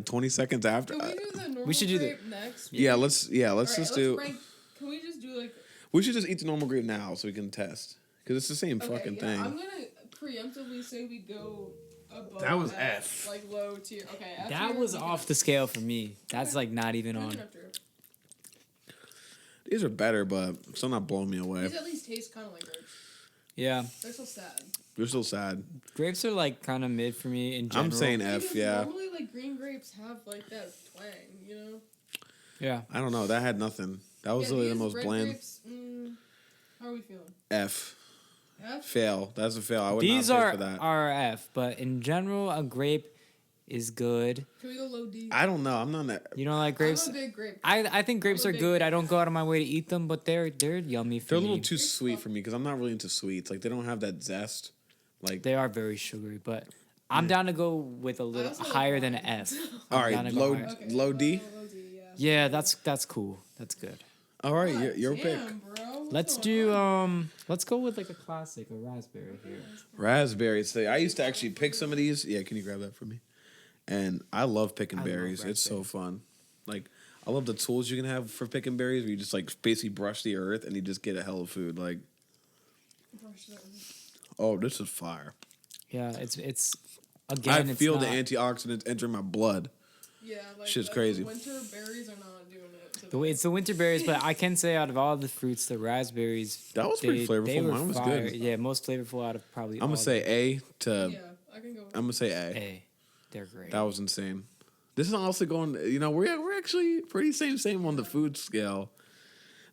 20 seconds after. Can we do the normal We should do the- grape next? Let's Alright, just do. rank- Can we just do like... We should just eat the normal grape now so we can test. Because it's the same Okay, fucking yeah, thing. I'm gonna preemptively say we go above That was F. Like low tier. Okay, F That tier, was we off can- the scale for me. That's like not even we on. can F tier. These are better, but still not blowing me away. These at least taste kind of like grapes. Yeah. They're so sad. They're still sad. Grapes are like kind of mid for me in general. I'm saying F, Because yeah. normally like green grapes have like that twang, you know? Yeah. I don't know. That had nothing. That was Yeah, really the these most red bland. Grapes, how are we feeling? F. F? Fail. That's a fail. I would These not pay are for that. F, but in general, a grape is good. Can we go low D? I don't know. I'm not that. You don't like grapes? I'm a big grape. I think grapes I'm are a big good. grape I don't go out of my way to eat them, but they're yummy for They're a me. little too sweet for me because I'm not really into sweets. Like, they don't have that zest. Like, They are very sugary, but I'm down to go with a little also like higher than an wine. F. all I'm down right, to go higher. Okay, low D. Low D, yeah. Yeah, that's cool. That's good. All right, your pick. Damn, bro. What's Let's going do on? let's go with like a classic, a raspberry here. Raspberries. I used to actually pick some of these. Yeah, can you grab that for me? And I love picking I love berries. It's so raspberries. fun. Like, I love the tools you can have for picking berries where you just like basically brush the earth and you just get a hell of food. Like, oh, this is fire. Yeah, it's I again. feel it's the not, antioxidants entering my blood. Yeah, like Shit's the crazy. winter berries are not doing it. the way it's the winter berries, but I can say out of all the fruits, the raspberries That was pretty flavorful. were Mine was fire. good. Yeah, most flavorful out of probably. I'm all gonna say A to. Yeah, I can go. I'm gonna say A. A. They're great. That was insane. This is honestly going. You know, we're actually pretty same on the food scale.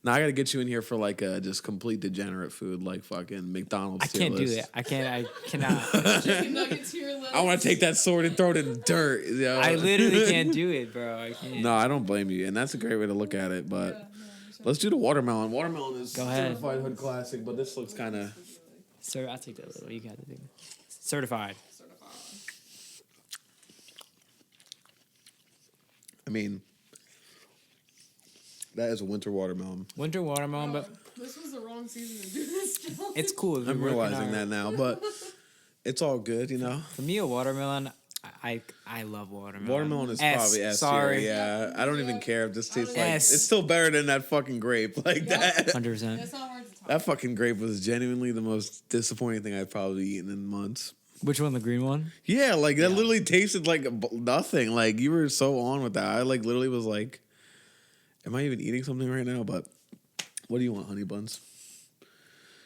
Now I got to get you in here for like a just complete degenerate food, like fucking McDonald's. I tier can't do list. that. I cannot. Chicken nuggets here. I want to take that sword and throw it in the dirt. You know? I literally can't do it, bro. I can't. No, I don't blame you, and that's a great way to look at it. But let's do the watermelon. Watermelon is Go ahead. certified hood classic, but this looks kind of. Sir, I'll take that little. You got the big one. Certified. I mean, that is a winter watermelon. Winter watermelon, but This was the wrong season to do this. Joe. it's cool. I'm realizing that now, but it's all good, you know. For me, a watermelon, I love watermelon. Watermelon is probably S Sorry. tier. Yeah, I don't even care if this tastes like S. it's still better than that fucking grape. Like that. 100%. It's not hard to talk. That fucking grape was genuinely the most disappointing thing I've probably eaten in months. Which one? The green one? Yeah, like that literally tasted like nothing. Like you were so on with that. I like literally was like, am I even eating something right now? But what do you want, honey buns?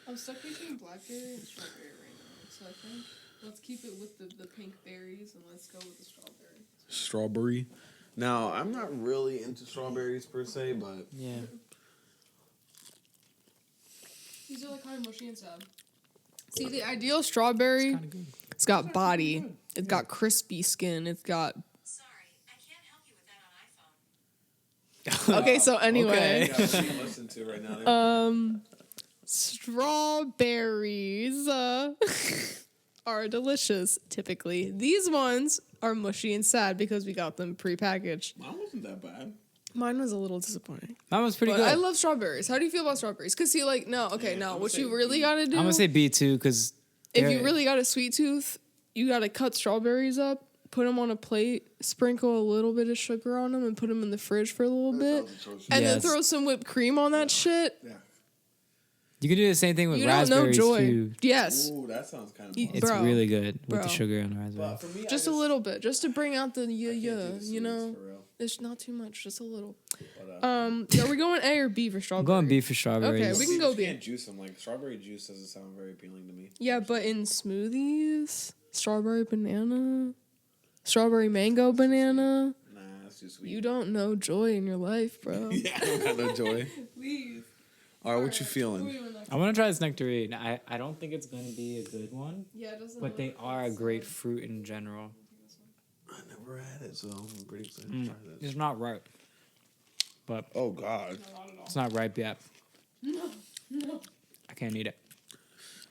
I'm stuck between blackberry and strawberry right now. So I think let's keep it with the pink berries and let's go with the strawberry. Strawberry. Now, I'm not really into strawberries per se, but Yeah. These are like kind of mushy and sad. See, the ideal strawberry, it's got body. It's got crispy skin. It's got... Sorry, I can't help you with that on iPhone. Okay, so anyway. yeah, what are you listening to right now? Strawberries are delicious, typically. These ones are mushy and sad because we got them prepackaged. Mine wasn't that bad. Mine was a little disappointing. That was pretty But good. I love strawberries. How do you feel about strawberries? Because see, like, no, okay, now what you really gotta do... I'm gonna say B2 because if you really got a sweet tooth, you gotta cut strawberries up, put them on a plate, sprinkle a little bit of sugar on them, and put them in the fridge for a little bit, and then Yes. throw some whipped cream on that shit. Yeah. you can do the same thing with You don't know raspberries joy. too. Yes, Ooh, that sounds kind of Eat- fun. It's Bro. really good with Bro. the sugar and the raspberry. But for me, just a little bit, just to bring out the you know. For real. It's not too much, just a little. But, Are we going A or B for I'm strawberry? going B for strawberries. Okay, we can go You B. can't juice them. Like strawberry juice doesn't sound very appealing to me. Yeah, but in smoothies, strawberry banana, strawberry mango banana, Nah, that's too sweet. you don't know joy in your life, bro. Yeah, I don't got no joy. Please. All right, what you feeling? I want to try this nectarine. I don't think it's gonna be a good one, Yeah, it doesn't but they are a great fruit in general. I never had it, so I'm pretty excited to try this. It's not ripe, but Oh God. it's not ripe yet. No. I can't eat it.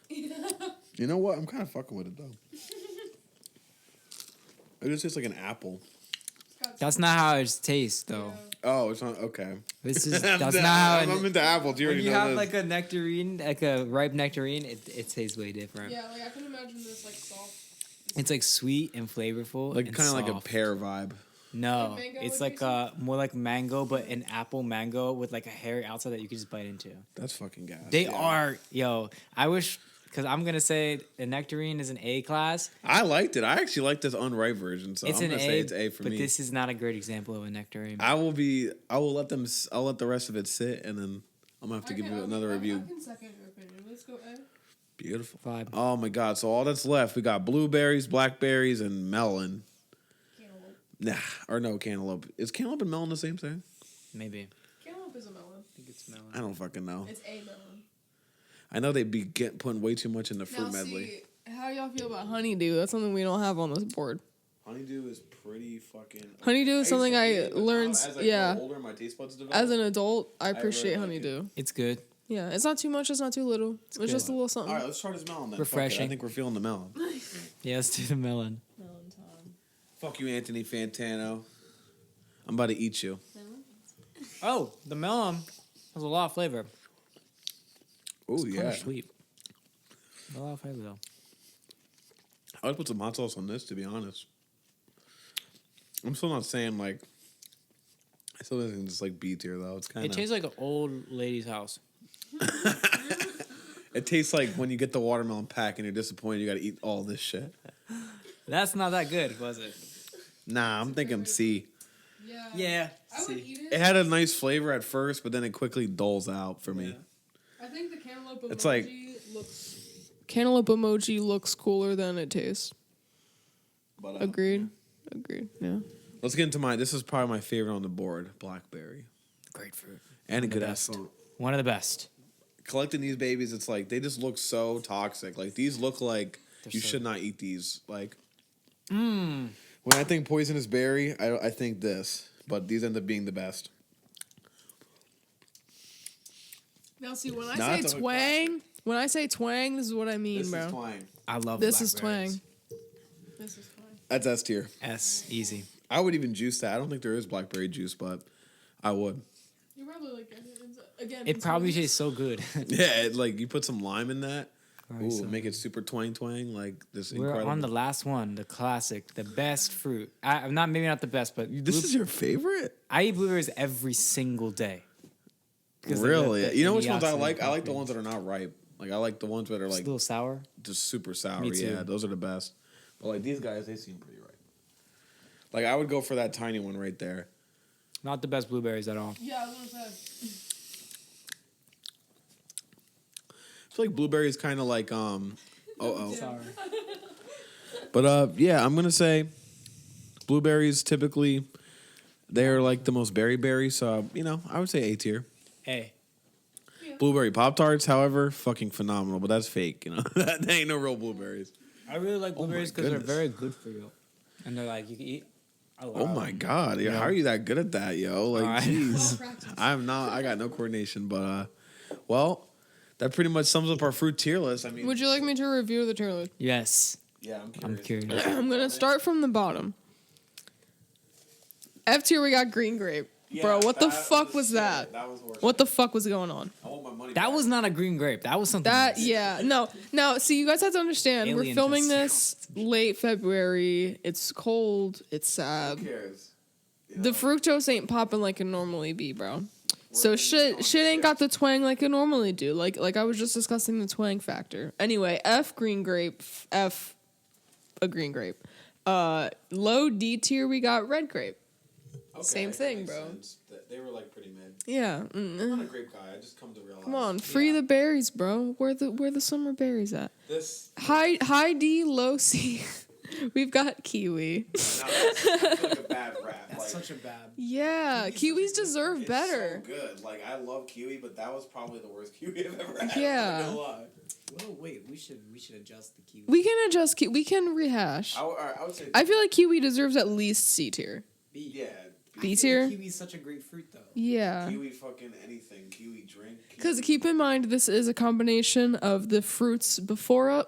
You know what? I'm kind of fucking with it though. It just tastes like an apple. That's not how it tastes, though. Oh, it's not okay. This is that's not how. I'm into apples. You When already you know have this. like a nectarine, like a ripe nectarine, it tastes way different. Yeah, like I can imagine this like soft. It's like sweet and flavorful, like and kind of like a soft. pear vibe. No, Like mango, it's would you like more like mango, but an apple mango with like a hairy outside that you can just bite into. That's fucking gas. They yeah. are, yo. I wish, because I'm gonna say the nectarine is an A class. I liked it. I actually like this unripe version, so It's I'm an gonna A, say it's A for but me. this is not a great example of a nectarine. I will let the rest of it sit, and then I'm gonna have to give you another review. I can second your opinion. Let's go A. Beautiful. Vibe. Oh my God! So all that's left, we got blueberries, blackberries, and melon. Cantaloupe. Nah, or no, cantaloupe. Is cantaloupe and melon the same thing? Maybe. Cantaloupe is a melon. I think it's melon. I don't fucking know. It's a melon. I know they be putting way too much in the fruit Now medley. see, how y'all feel about honeydew? That's something we don't have on this board. Honeydew is pretty fucking. Honeydew is something I learned. As I Yeah, grow older, my taste buds develop. as an adult, I really appreciate like honeydew. It's good. Yeah, it's not too much. It's not too little. It's good. just a little something. All right, let's try this melon then. Fuck it, Refreshing. I think we're feeling the melon. Yeah, let's do the melon. Melon time. Fuck you, Anthony Fantano. I'm about to eat you. Oh, the melon has a lot of flavor. Oh It's kind yeah. of sweet. A lot of flavor though. I would put some hot sauce on this, to be honest. I'm still not saying like. I still think it's like B tier though. It's kind It of. tastes like an old lady's house. It tastes like when you get the watermelon pack and you're disappointed. You got to eat all this shit. That's not that good, was it? Nah, I'm thinking C. Yeah. Yeah. I would See. eat It it. had a nice flavor at first, but then it quickly dulls out for me. I think the cantaloupe emoji It's like- looks. Cantaloupe emoji looks cooler than it tastes. But, Agreed. Agreed. Yeah. Let's get into this is probably my favorite on the board, blackberry. Great fruit. And a One of the good ass best. font. One of the best. Collecting these babies, it's like they just look so toxic. Like these look like They're you so- should not eat these. Like Mmm. when I think poisonous berry, I think this, but these end up being the best. Now see when I Nah, say that's a twang, when I say twang, this is what I mean, This bro. is twang. I love This is blackberries. twang. This is twang. That's S tier. S, easy. I would even juice that. I don't think there is blackberry juice, but I would. You probably like it. Again, It it's probably smoothies. tastes so good. Yeah, like you put some lime in that. Right, so make it super twang, like this we're incredible. on the last one, the classic, the best fruit. I'm not maybe not the best, but This is your favorite? I eat blueberries every single day. Really? You know which ones I antioxidant like? I like the properties. ones that are not ripe. Like I like the ones that are It's a like little sour. just super sour. Me too. Yeah, those are the best. But like these guys, they seem pretty ripe. Like I would go for that tiny one right there. Not the best blueberries at all. Yeah, I was gonna say. I feel like blueberries kind of like Sour. But yeah, I'm gonna say blueberries typically they're like the most berry. So I would say A tier. Hey, Blueberry Pop-Tarts, however, fucking phenomenal, but that's fake. That ain't no real blueberries. I really like Oh my blueberries because they're goodness. very good for you, and they're like you can eat. A lot Oh of my them. god, yeah, how are you that good at that, yo? Like, Alright. jeez, I'm not. I got no coordination, but well, that pretty much sums up our fruit tier list. I mean, Would you like me to review the tier list? Yes, yeah, I'm curious. I'm gonna start from the bottom. F tier, we got green grape. Bro, what the fuck was that? That was horse. What the fuck was going on? I want my money. That back. was not a green grape. That was something. That else. yeah no. See, you guys have to understand. Alien we're filming test. this late February. It's cold. It's sad. Who cares? The fructose ain't popping like it normally be, bro. So shit ain't got the twang like it normally do. Like I was just discussing the twang factor. Anyway, F green grape. F a green grape. Low D tier, we got red grape. Okay, Same that thing, makes bro. sense. They were like pretty mid. Yeah. I'm not a grape guy. I just come to realize. Come on, free the berries, bro. Where the summer berries at? This. High D, low C. We've got kiwi. That's like a bad rap. That's such a bad. Yeah, kiwis deserve better. So good. Like I love kiwi, but that was probably the worst kiwi I've ever had. Yeah. I'm not gonna lie. Well, wait. We should adjust the kiwi. We can adjust. We can rehash. I would say. I feel like kiwi deserves at least C tier. B. Yeah. B tier. Kiwi's such a great fruit, though. Yeah. Kiwi fucking anything. Kiwi drink. Because keep in mind, this is a combination of the fruits before us,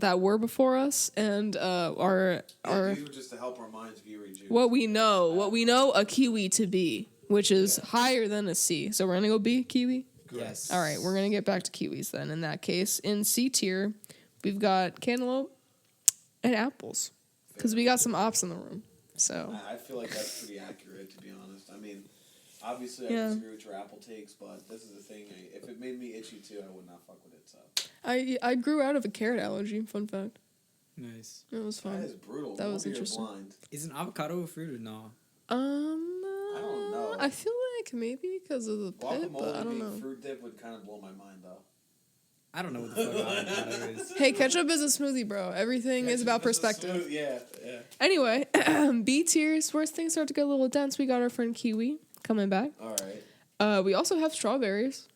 that were before us, and our These were just to help our minds view rejuice. what we know a kiwi to be, which is higher than a C. So we're gonna go B, kiwi. Yes. All right, we're gonna get back to kiwis then. In that case, in C tier, we've got cantaloupe and apples, because we got some ops in the room. So I feel like that's pretty accurate, to be honest. I mean, obviously Yeah. I disagree with your apple takes, but this is the thing. If it made me itchy too, I would not fuck with it. So I grew out of a carrot allergy. Fun fact. Nice. It was that fun. is brutal. That No was wonder you're interesting. blind. Is an avocado a fruit or no? I don't know. I feel like maybe because of the pit, but I Guacamole don't being know. fruit dip would kind of blow my mind, though. I don't know what the fuck avocado is. Hey, ketchup is a smoothie, bro. Everything is about perspective. Smooth, yeah. Anyway, B tiers, where things start to get a little dense, we got our friend kiwi coming back. All right. We also have strawberries,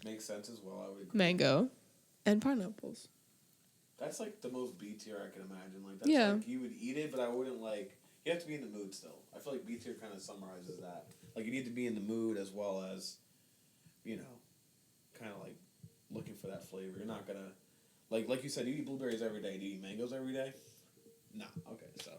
Makes sense as well. I would agree. mango, and pineapples. That's like the most B tier I can imagine. Like that's Yeah. like you would eat it, but I wouldn't like. You have to be in the mood still. I feel like B tier kind of summarizes that. Like you need to be in the mood as well as, kind of like looking for that flavor. You're not gonna like you said. You eat blueberries every day. Do you eat mangoes every day? No. Okay. So.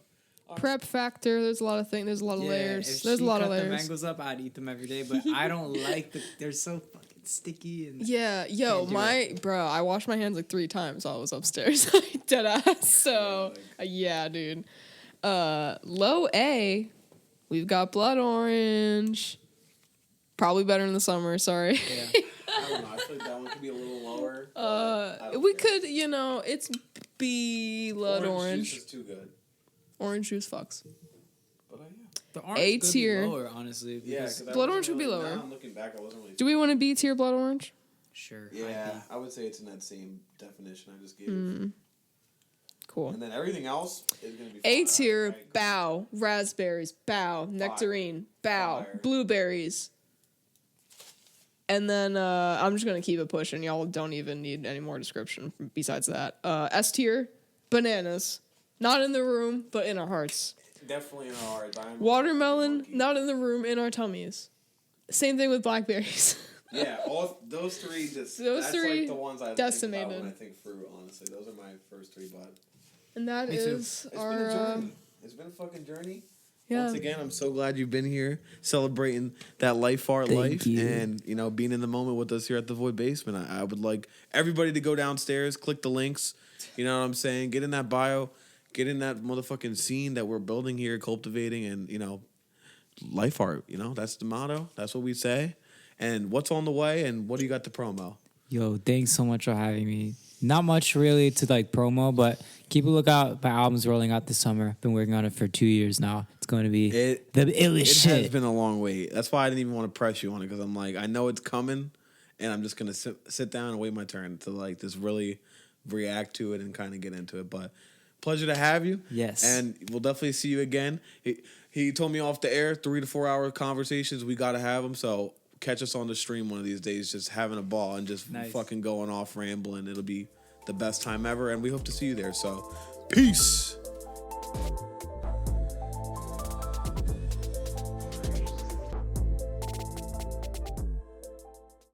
Prep factor, there's a lot of things, there's a lot of layers. If There's a she lot of cut the layers. mangoes up, I'd eat them every day, but I don't like they're so fucking sticky and. Yeah, yo, Can't do bro, I washed my hands like 3 times while I was upstairs. Dead ass. So, yeah, dude. Low A, we've got blood orange. Probably better in the summer, sorry. Yeah. I don't know. I feel like that one could be a little lower. but I don't We care. could, it's B blood orange. Juice is too good. Orange juice fucks. But yeah. The orange A could be tier. lower, honestly. Yeah, because- 'cause I Blood wasn't orange would be really- lower. Now I'm looking back, I wasn't really. Do we want a B tier blood orange? Sure. Yeah, I would say it's in that same definition I just gave. Cool. And then everything else is gonna be. A fire. tier, Like, bow, raspberries, bow, nectarine, bow, Fire. blueberries. And then I'm just gonna keep it pushing. Y'all don't even need any more description besides that. S tier, bananas. Not in the room, but in our hearts. Definitely in our hearts. Watermelon, not in the room, in our tummies. Same thing with blackberries. Yeah, all those three just. Those that's three like the ones I decimated. think about when I think fruit. Honestly, those are my first three. But And that Me too. is it's our been a journey. It's been a fucking journey. Yeah. Once again, I'm so glad you've been here celebrating that life art life you. and, being in the moment with us here at the Void Basement. I would like everybody to go downstairs, click the links. You know what I'm saying? Get in that bio, get in that motherfucking scene that we're building here, cultivating, and, life art. That's the motto. That's what we say. And what's on the way and what do you got to promo? Yo, thanks so much for having me. Not much really to promo, but keep a lookout. My album's rolling out this summer. Been working on it for 2 years now. It's going to be the illest shit. It has been a long wait. That's why I didn't even want to press you on it because I'm like, I know it's coming, and I'm just gonna sit down and wait my turn to just really react to it and kind of get into it. But pleasure to have you. Yes, and we'll definitely see you again. He told me off the air 3 to 4 hour conversations. We got to have them. So catch us on the stream one of these days, just having a ball and just fucking going off rambling. It'll be the best time ever, and we hope to see you there. So, peace.